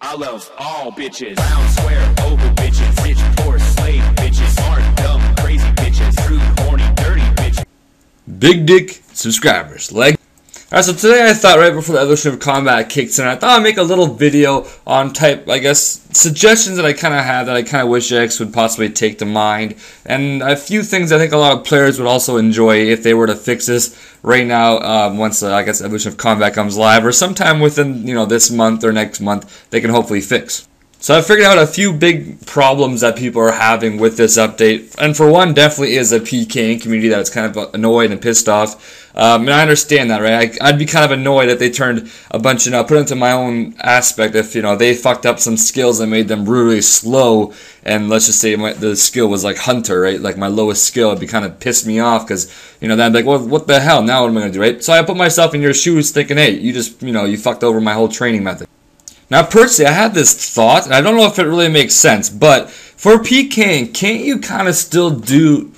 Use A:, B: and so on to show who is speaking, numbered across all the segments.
A: I love all bitches, round, square, oval bitches, rich, poor, slave bitches, smart, dumb, crazy bitches, rude, horny, dirty bitches.
B: Big dick subscribers. Alright, so today I thought right before the Evolution of Combat kicks in, I thought I'd make a little video on suggestions that I kind of have that I kind of wish jagex would possibly take to mind. And a few things I think a lot of players would also enjoy if they were to fix this right now, once, Evolution of Combat comes live, or sometime within, this month or next month, they can hopefully fix. So I figured out a few big problems that people are having with this update, and for one, definitely is a PKing community that's kind of annoyed and pissed off. And I understand that, right? I'd be kind of annoyed if they turned a bunch of, put into my own aspect, if, they fucked up some skills and made them really slow, and let's just say the skill was like Hunter, right? Like my lowest skill, it'd be kind of pissed me off, because, then I'd be like, well, what the hell? Now what am I going to do, right? So I put myself in your shoes thinking, hey, you just, you fucked over my whole training method. Now, personally, I had this thought, and I don't know if it really makes sense, but for PKing, can't you kind of still do,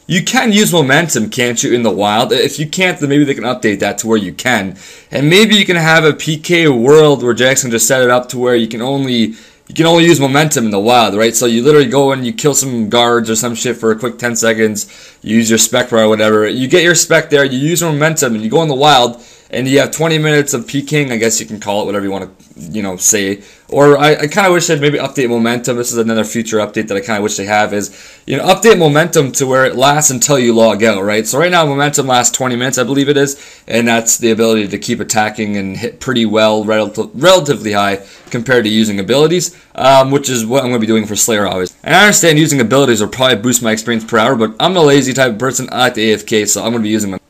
B: you can use momentum, can't you, in the wild? If you can't, then maybe they can update that to where you can. And maybe you can have a PK world where jagex can just set it up to where you can only use momentum in the wild, right? So you literally go and you kill some guards or some shit for a quick 10 seconds, you use your spec bar or whatever, you get your spec there, you use your momentum, and you go in the wild, and you have 20 minutes of PKing, I guess you can call it whatever you want to, say. Or I kind of wish they'd maybe update momentum. This is another future update that I kind of wish they have is, update momentum to where it lasts until you log out, right? So right now momentum lasts 20 minutes, I believe it is, and that's the ability to keep attacking and hit pretty well, relatively high compared to using abilities, which is what I'm going to be doing for Slayer, obviously. And I understand using abilities will probably boost my experience per hour, but I'm a lazy type of person. I like the AFK, so I'm going to be using them.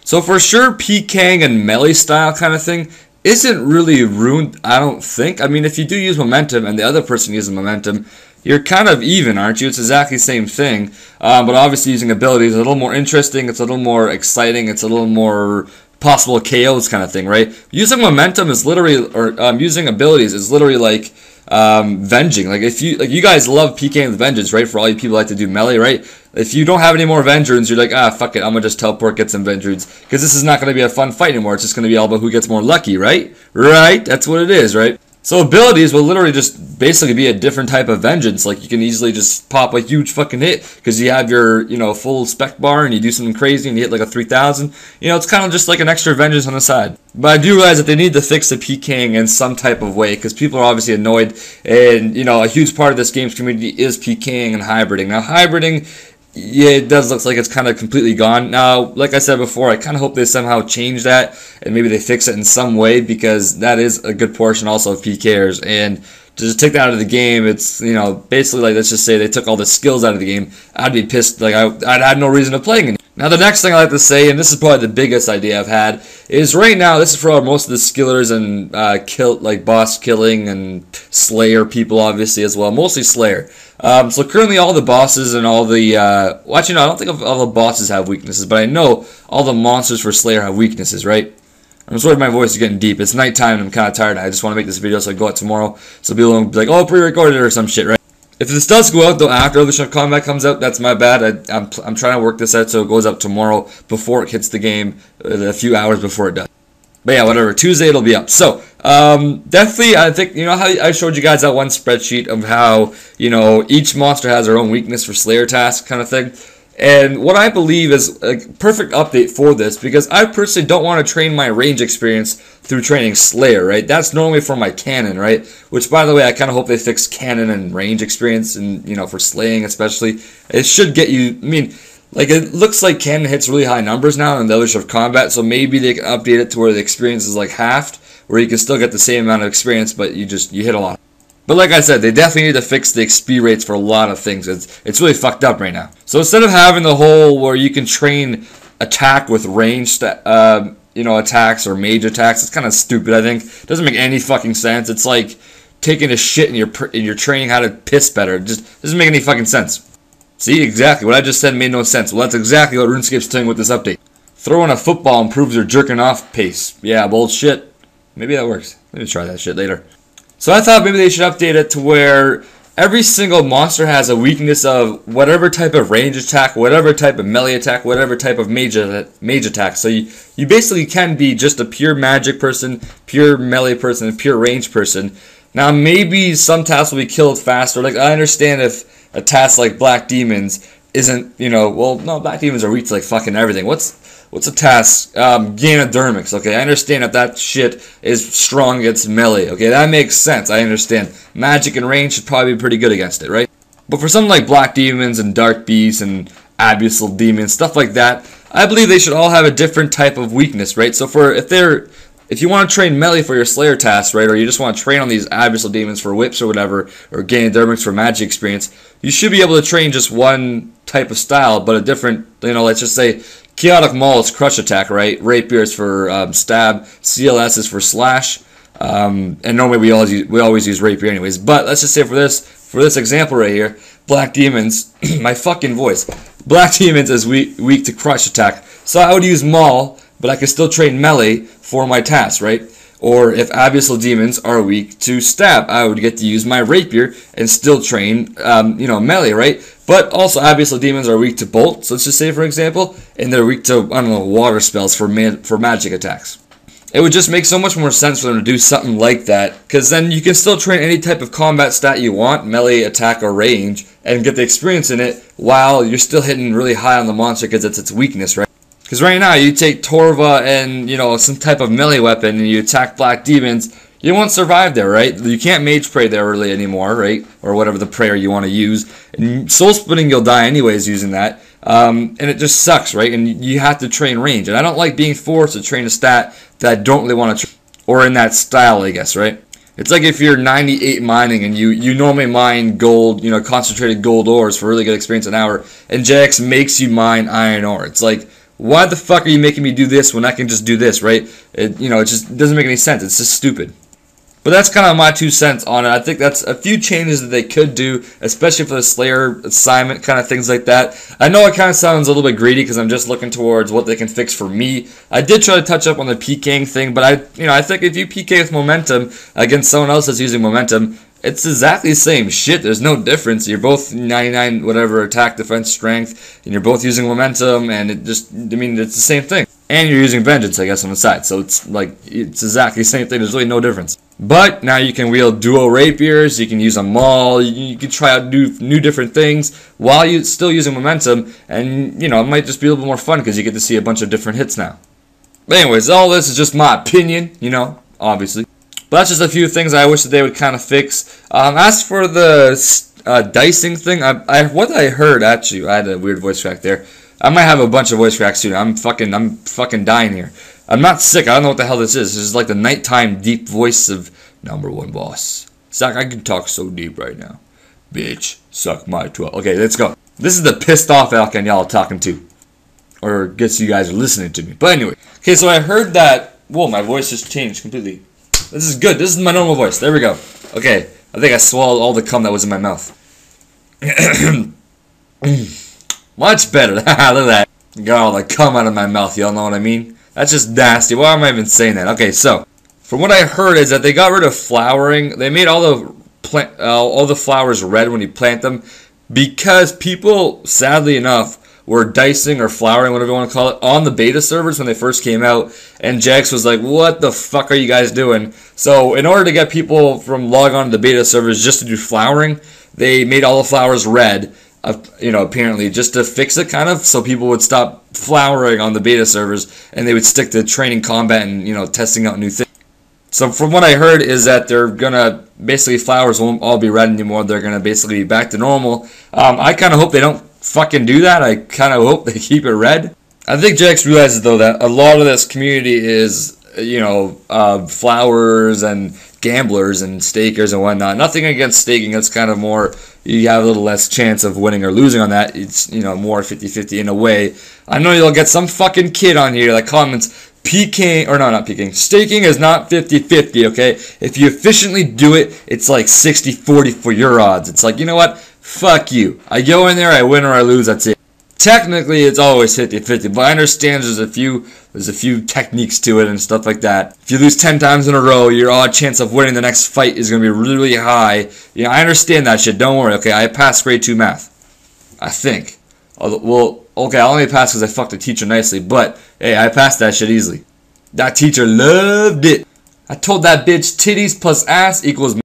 B: So for sure, PKing and melee style kind of thing isn't really ruined, I don't think. I mean, if you do use momentum and the other person uses momentum, you're kind of even, aren't you? It's exactly the same thing. But obviously using abilities is a little more interesting, it's a little more exciting, it's a little more possible KOs kind of thing, right? Using momentum is literally, or using abilities is literally like venging. Like if you guys love PKing with vengeance, right? For all you people like to do melee, right? If you don't have any more vengeance, you're like, fuck it, I'm gonna just teleport, get some vengeance, because this is not gonna be a fun fight anymore. It's just gonna be all about who gets more lucky, right? Right? That's what it is, right? So abilities will literally just basically be a different type of vengeance. Like you can easily just pop a huge fucking hit because you have your, full spec bar and you do something crazy and you hit like a 3000. It's kind of just like an extra vengeance on the side. But I do realize that they need to fix the PKing in some type of way because people are obviously annoyed, and a huge part of this game's community is PKing and hybriding. Now hybriding, yeah, it does look like it's kind of completely gone. Now, like I said before, I kind of hope they somehow change that and maybe they fix it in some way, because that is a good portion also of PKers. And to just take that out of the game, it's, basically like, let's just say they took all the skills out of the game, I'd be pissed. Like, I'd have no reason to play it. Now, the next thing I like to say, and this is probably the biggest idea I've had, is right now, this is for most of the skillers and boss killing and Slayer people, obviously, as well. Mostly Slayer. So currently all the bosses and all the, well, actually no, I don't think all the bosses have weaknesses, but I know all the monsters for Slayer have weaknesses, right? I'm sorry my voice is getting deep. It's nighttime and I'm kind of tired. I just want to make this video so I go out tomorrow, so people won't be like, oh, pre-recorded or some shit, right? If this does go out though after Evolution of Combat comes out, that's my bad. I'm trying to work this out so it goes out tomorrow before it hits the game, a few hours before it does. But yeah, whatever. Tuesday it'll be up. So, definitely, I think, how I showed you guys that one spreadsheet of how, each monster has their own weakness for Slayer tasks kind of thing. And what I believe is a perfect update for this, because I personally don't want to train my range experience through training Slayer, right? That's normally for my cannon, right? Which, by the way, I kind of hope they fix cannon and range experience, and, for slaying especially. It should get you, it looks like cannon hits really high numbers now in the Evolution of Combat, so maybe they can update it to where the experience is like halved, where you can still get the same amount of experience, but you hit a lot. But like I said, they definitely need to fix the XP rates for a lot of things. It's really fucked up right now. So instead of having the whole where you can train attack with ranged, attacks or mage attacks, it's kind of stupid, I think. It doesn't make any fucking sense. It's like taking a shit and you're training how to piss better. It just doesn't make any fucking sense. See, exactly. What I just said made no sense. Well, that's exactly what RuneScape's doing with this update. Throwing a football improves your jerking off pace. Yeah, bullshit. Maybe that works. Maybe try that shit later. So I thought maybe they should update it to where every single monster has a weakness of whatever type of range attack, whatever type of melee attack, whatever type of mage attack. So you basically can be just a pure magic person, pure melee person, pure range person. Now maybe some tasks will be killed faster. Like I understand if a task like Black Demons isn't, well, no, Black Demons are weak to like fucking everything. What's a task? Ganodermics. Okay, I understand that shit is strong against melee. Okay, that makes sense. I understand. Magic and range should probably be pretty good against it, right? But for something like Black Demons and Dark Beasts and Abyssal Demons, stuff like that, I believe they should all have a different type of weakness, right? So if you want to train melee for your Slayer task, right, or you just want to train on these Abyssal Demons for whips or whatever, or Ganodermics for magic experience, you should be able to train just one type of style, but a different, let's just say, Chaotic Maul is crush attack, right? Rapier is for stab, CLS is for slash, and normally we always use Rapier anyways. But let's just say for this example right here, Black Demons, my fucking voice, Black Demons is weak to crush attack, so I would use Maul, but I could still train melee for my task, right? Or if Abyssal Demons are weak to stab, I would get to use my Rapier and still train, melee, right? But also Abyssal Demons are weak to bolt, so let's just say for example, and they're weak to, water spells for magic attacks. It would just make so much more sense for them to do something like that, because then you can still train any type of combat stat you want, melee, attack, or range, and get the experience in it while you're still hitting really high on the monster because it's its weakness, right? Because right now, you take Torva and, some type of melee weapon and you attack Black Demons, you won't survive there, right? You can't mage pray there really anymore, right? Or whatever the prayer you want to use. And soul splitting, you'll die anyways using that. And it just sucks, right? And you have to train range. And I don't like being forced to train a stat that I don't really want to or in that style, I guess, right? It's like if you're 98 mining and you normally mine gold, concentrated gold ores for really good experience an hour, and jagex makes you mine iron ore. It's like, why the fuck are you making me do this when I can just do this, right? It just doesn't make any sense. It's just stupid. But that's kind of my 2 cents on it. I think that's a few changes that they could do, especially for the Slayer assignment, kind of things like that. I know it kind of sounds a little bit greedy because I'm just looking towards what they can fix for me. I did try to touch up on the PKing thing, but I think if you PK with momentum against someone else that's using momentum, it's exactly the same shit. There's no difference. You're both 99 whatever attack, defense, strength, and you're both using momentum, and it's the same thing. And you're using vengeance, I guess, on the side. So it's exactly the same thing. There's really no difference. But now you can wield dual rapiers. You can use a maul. You can try out new different things while you're still using momentum, and it might just be a little bit more fun because you get to see a bunch of different hits now. But anyways, all this is just my opinion, obviously. But that's just a few things I wish that they would kind of fix. As for the dicing thing, what I heard, actually, I had a weird voice crack there. I might have a bunch of voice cracks soon. I'm fucking dying here. I'm not sick. I don't know what the hell this is. This is like the nighttime deep voice of number one boss. Zach, I can talk so deep right now. Bitch, suck my 12. Okay, let's go. This is the pissed off Alcan y'all are talking to. Or guess you guys are listening to me. But anyway. Okay, so I heard that. Whoa, my voice just changed completely. This is good. This is my normal voice. There we go. Okay. I think I swallowed all the cum that was in my mouth. Much better. Look at that. Got all the cum out of my mouth. Y'all know what I mean? That's just nasty. Why am I even saying that? Okay, so from what I heard is that they got rid of flowering. They made all the flowers red when you plant them because people, sadly enough, were dicing or flowering, whatever you want to call it, on the beta servers when they first came out, and jagex was like, what the fuck are you guys doing? So in order to get people from log on to the beta servers just to do flowering, they made all the flowers red, apparently just to fix it kind of, so people would stop flowering on the beta servers and they would stick to training combat and, testing out new things. So from what I heard is that they're gonna, basically flowers won't all be red anymore, they're gonna basically be back to normal. I kind of hope they don't fucking do that. I kind of hope they keep it red. I think jagex realizes though that a lot of this community is, flowers and gamblers and stakers and whatnot. Nothing against staking. It's kind of more, you have a little less chance of winning or losing on that. It's, more 50-50 in a way. I know you'll get some fucking kid on here that comments, PKing, or no, not PKing, staking is not 50-50, okay? If you efficiently do it, it's like 60-40 for your odds. It's like, you know what? Fuck you. I go in there, I win or I lose, that's it. Technically, it's always 50-50, but I understand there's a few techniques to it and stuff like that. If you lose 10 times in a row, your odd chance of winning the next fight is going to be really, really high. Yeah, I understand that shit. Don't worry, okay? I passed grade 2 math. I think. Well, okay, I only passed because I fucked the teacher nicely, but hey, I passed that shit easily. That teacher loved it. I told that bitch titties plus ass equals